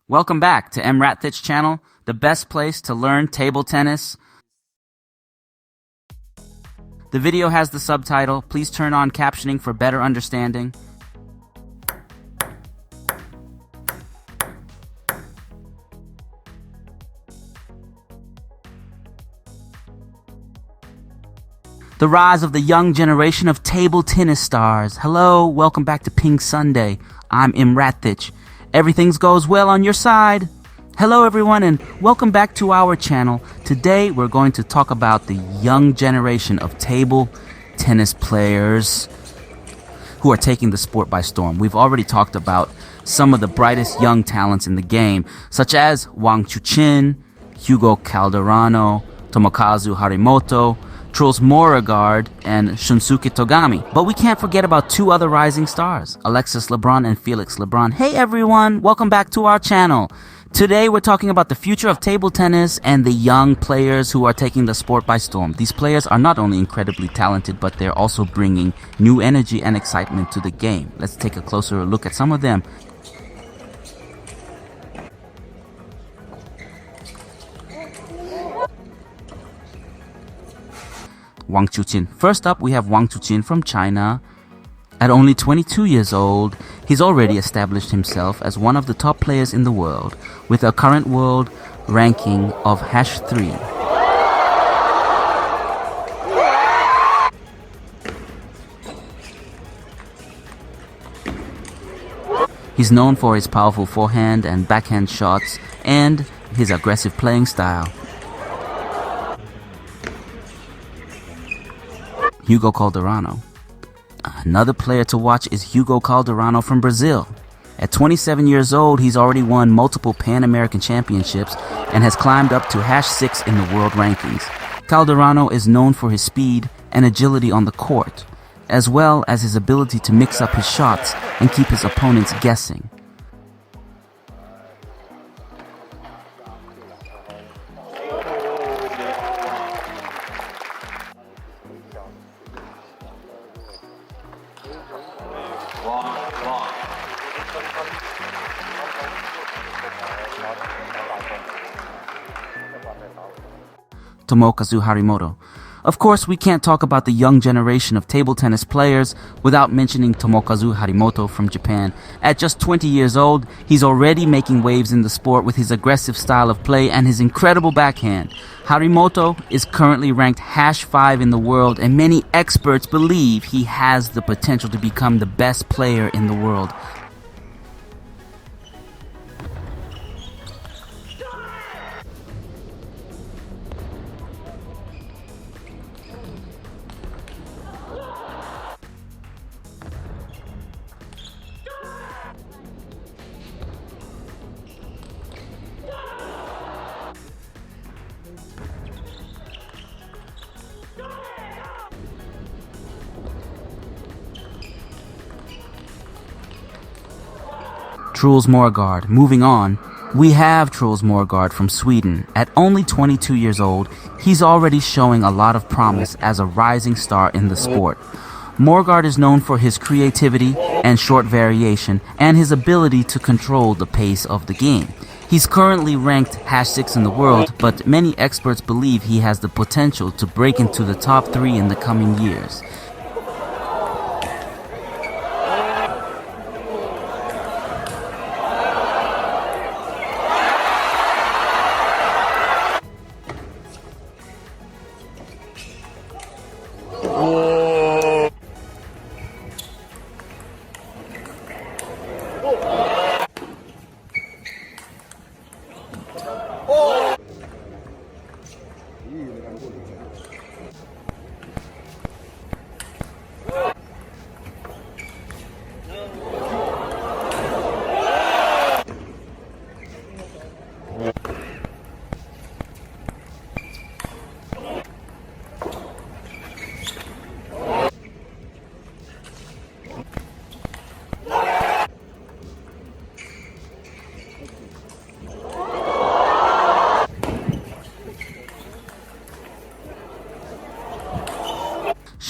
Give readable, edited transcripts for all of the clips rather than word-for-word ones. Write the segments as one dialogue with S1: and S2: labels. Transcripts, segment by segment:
S1: Welcome back to EmRatThich channel, the best place to learn table tennis. The video has the subtitle. Please turn on captioning for better understanding. The rise of the young generation of table tennis stars. Hello, welcome back to PingSunday. I'm EmRatThich. Everything goes well on your side. Hello everyone and welcome back to our channel. Today we're going to talk about the young generation of table tennis players who are taking the sport by storm. We've already talked about some of the brightest young talents in the game, such as Wang Chuqin, Hugo Calderano, Tomokazu Harimoto, Truls Moregard, and Shunsuke Togami. But we can't forget about two other rising stars, Alexis Lebrun and Felix Lebrun. Hey everyone, welcome back to our channel. Today we're talking about the future of table tennis and the young players who are taking the sport by storm. These players are not only incredibly talented, but they're also bringing new energy and excitement to the game. Let's take a closer look at some of them. Wang Chuqin. First up, we have Wang Chuqin from China. At only 22 years old, he's already established himself as one of the top players in the world, with a current world ranking of #3. He's known for his powerful forehand and backhand shots and his aggressive playing style. Hugo Calderano. Another player to watch is Hugo Calderano from Brazil. At 27 years old, he's already won multiple Pan American Championships and has climbed up to #6 in the world rankings. Calderano is known for his speed and agility on the court, as well as his ability to mix up his shots and keep his opponents guessing. Tomokazu Harimoto. Of course, we can't talk about the young generation of table tennis players without mentioning Tomokazu Harimoto from Japan. At just 20 years old, he's already making waves in the sport with his aggressive style of play and his incredible backhand. Harimoto is currently ranked #5 in the world, and many experts believe he has the potential to become the best player in the world. Truls Moregard. Moving on, we have Truls Moregard from Sweden. At only 22 years old, he's already showing a lot of promise as a rising star in the sport. Moregard is known for his creativity and short variation and his ability to control the pace of the game. He's currently ranked #6 in the world, but many experts believe he has the potential to break into the top 3 in the coming years.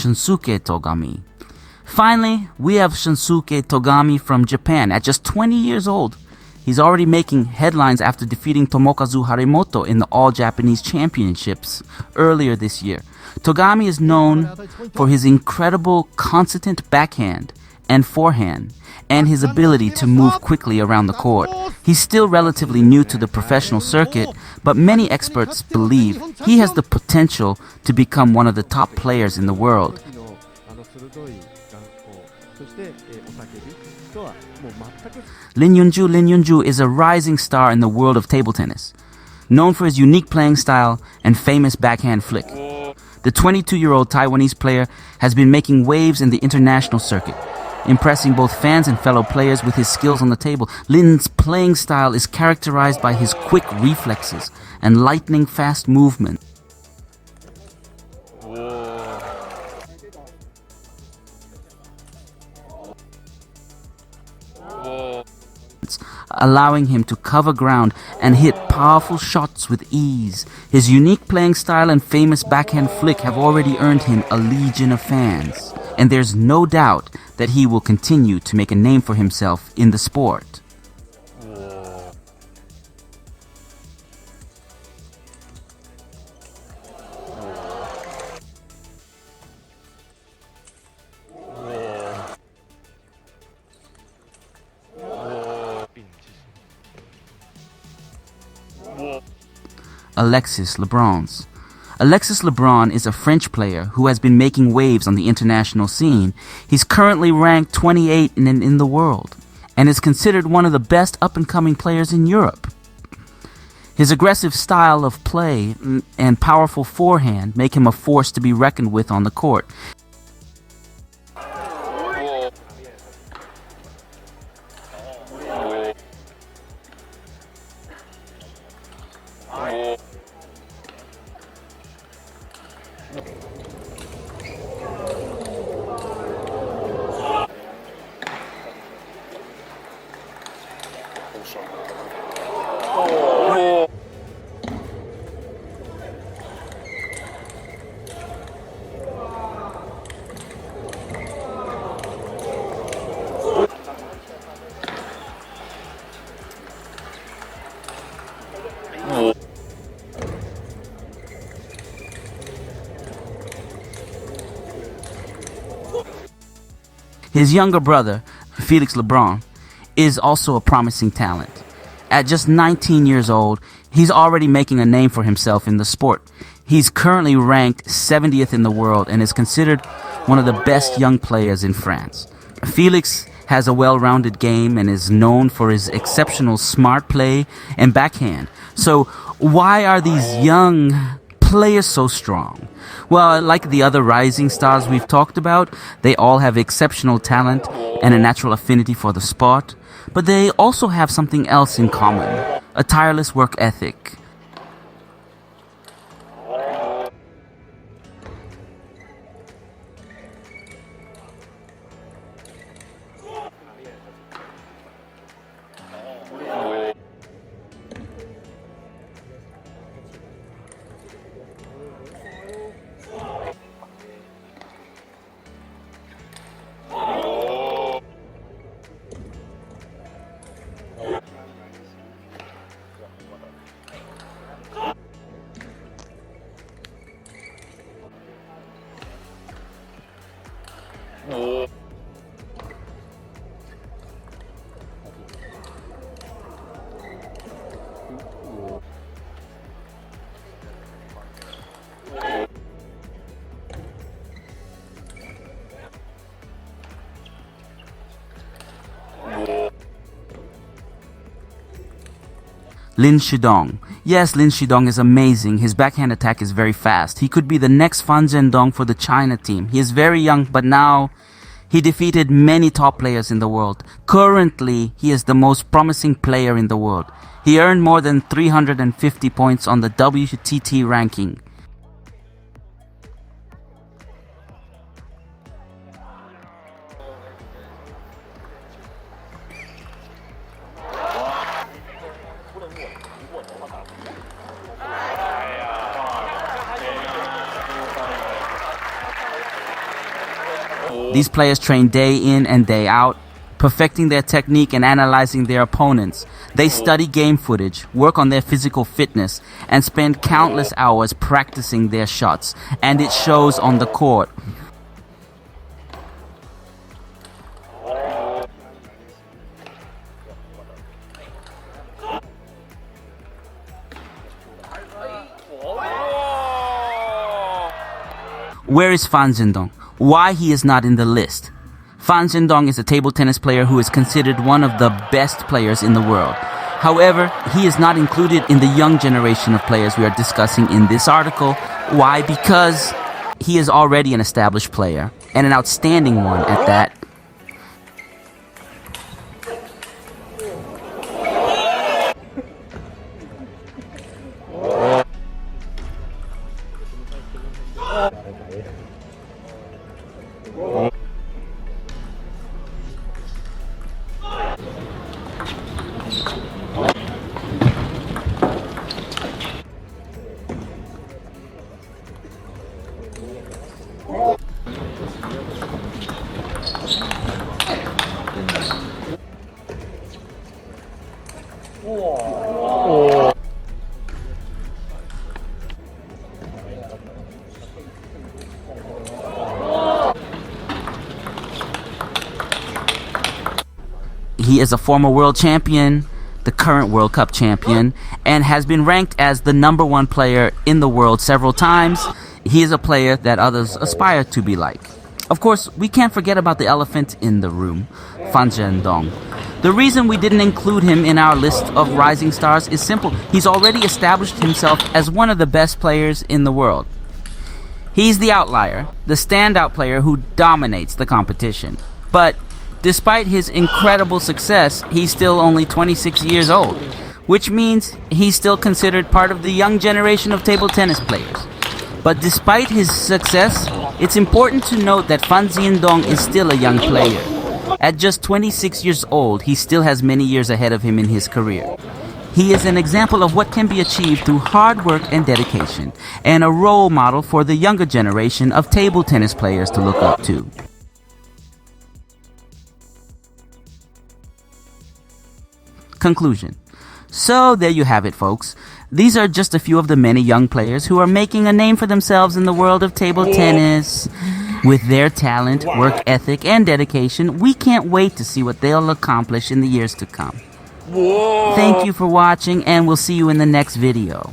S1: Shunsuke Togami. Finally, we have Shunsuke Togami from Japan. At just 20 years old, He's already making headlines after defeating Tomokazu Harimoto in the All-Japanese Championships earlier this year. Togami is known for his incredible consistent backhand and forehand and his ability to move quickly around the court. He's still relatively new to the professional circuit, but many experts believe he has the potential to become one of the top players in the world. Lin Yun-Ju is a rising star in the world of table tennis, known for his unique playing style and famous backhand flick. The 22-year-old Taiwanese player has been making waves in the international circuit, impressing both fans and fellow players with his skills on the table. Lin's playing style is characterized by his quick reflexes and lightning-fast movement, allowing him to cover ground and hit powerful shots with ease. His unique playing style and famous backhand flick have already earned him a legion of fans, and there's no doubt that he will continue to make a name for himself in the sport. Alexis Lebrun. Alexis Lebrun is a French player who has been making waves on the international scene. He's currently ranked 28 in the world and is considered one of the best up-and-coming players in Europe. His aggressive style of play and powerful forehand make him a force to be reckoned with on the court. His younger brother, Felix Lebrun, is also a promising talent. At just 19 years old, he's already making a name for himself in the sport. He's currently ranked 70th in the world and is considered one of the best young players in France. Felix has a well-rounded game and is known for his exceptional smart play and backhand. So why are these young players so strong? Well, like the other rising stars we've talked about, they all have exceptional talent and a natural affinity for the sport, but they also have something else in common: a tireless work ethic. Lin Shidong. Yes, Lin Shidong is amazing. His backhand attack is very fast. He could be the next Zhendong for the China team. He is very young, but now he defeated many top players in the world. Currently, he is the most promising player in the world. He earned more than 350 points on the WTT ranking. These players train day in and day out, perfecting their technique and analyzing their opponents. They study game footage, work on their physical fitness, and spend countless hours practicing their shots, and it shows on the court. Where is Fan Zhendong? Why he is not in the list? Fan Zhendong is a table tennis player who is considered one of the best players in the world. However, he is not included in the young generation of players we are discussing in this article. Why? Because he is already an established player, and an outstanding one at that. He is a former world champion, the current World Cup champion, and has been ranked as the #1 player in the world several times. He is a player that others aspire to be like. Of course, we can't forget about the elephant in the room, Fan Zhendong. The reason we didn't include him in our list of rising stars is simple. He's already established himself as one of the best players in the world. He's the outlier, the standout player who dominates the competition. But despite his incredible success, he's still only 26 years old, which means he's still considered part of the young generation of table tennis players. But despite his success, it's important to note that Fan Zhendong is still a young player. At just 26 years old, he still has many years ahead of him in his career. He is an example of what can be achieved through hard work and dedication, and a role model for the younger generation of table tennis players to look up to. Conclusion. So there you have it, folks. These are just a few of the many young players who are making a name for themselves in the world of table tennis. With their talent, work ethic, and dedication, we can't wait to see what they'll accomplish in the years to come. Thank you for watching, and we'll see you in the next video.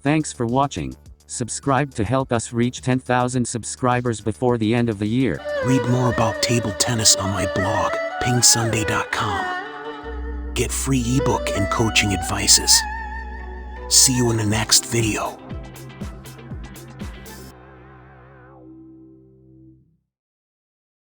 S2: Thanks for watching. Subscribe to help us reach 10,000 subscribers before the end of the year.
S3: Read more about table tennis on my blog, PingSunday.com. Get free ebook and coaching advices. See you in the next video.